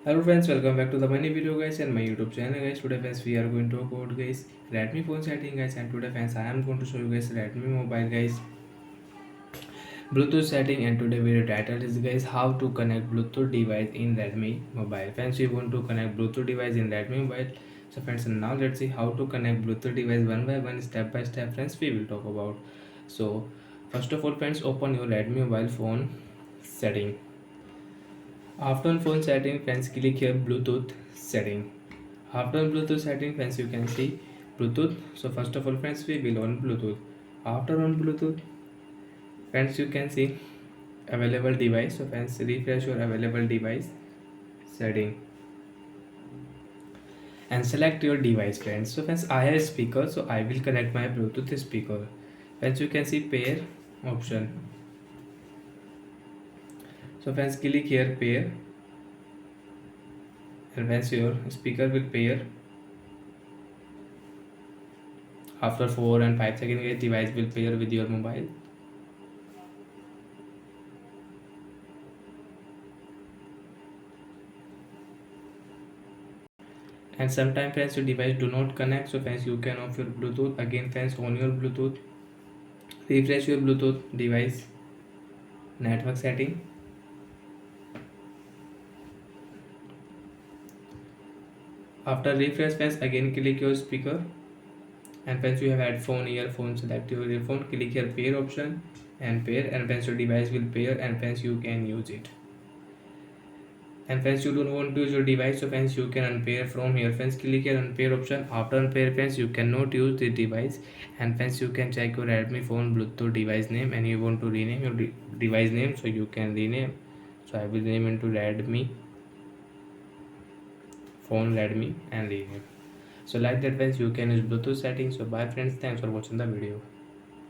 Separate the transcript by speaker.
Speaker 1: Hello friends, welcome back to the many video guys and my YouTube channel guys. Today friends we are going to talk about guys Redmi phone setting guys, and today friends I am going to show you guys Redmi mobile guys Bluetooth setting, and today video title is guys how to connect Bluetooth device in Redmi mobile. Friends, we want to connect Bluetooth device in Redmi mobile. So friends, now let's see how to connect Bluetooth device one by one, step by step friends we will talk about. So first of all friends, open your Redmi mobile phone setting. After phone setting friends, click here Bluetooth setting. After Bluetooth setting friends, you can see Bluetooth. So first of all friends, we will on Bluetooth. After on Bluetooth friends, you can see available device. So friends, refresh your available device setting and select your device friends. So friends, I have speaker, so I will connect my Bluetooth speaker. Friends, you can see pair option. So friends, click here pair, and friends, your speaker will pair. After 4 and 5 seconds, your device will pair with your mobile. And sometimes friends, your device do not connect, so friends, you can off your Bluetooth again. Friends, on your Bluetooth, refresh your Bluetooth device network setting. After refresh friends, again click your speaker, and friends, you have headphone, earphone, select your earphone, click here pair option and pair, and friends, your device will pair, and friends, you can use it. And friends, you don't want to use your device, so friends, you can unpair from here. Friends, click here unpair option. After unpair friends, you cannot use the device, and friends, you can check your Redmi phone Bluetooth device name, and you want to rename your device name, so you can rename. So I will name into Redmi phone Redmi and rename. So like that friends, you can use Bluetooth settings. So bye friends, thanks for watching the video.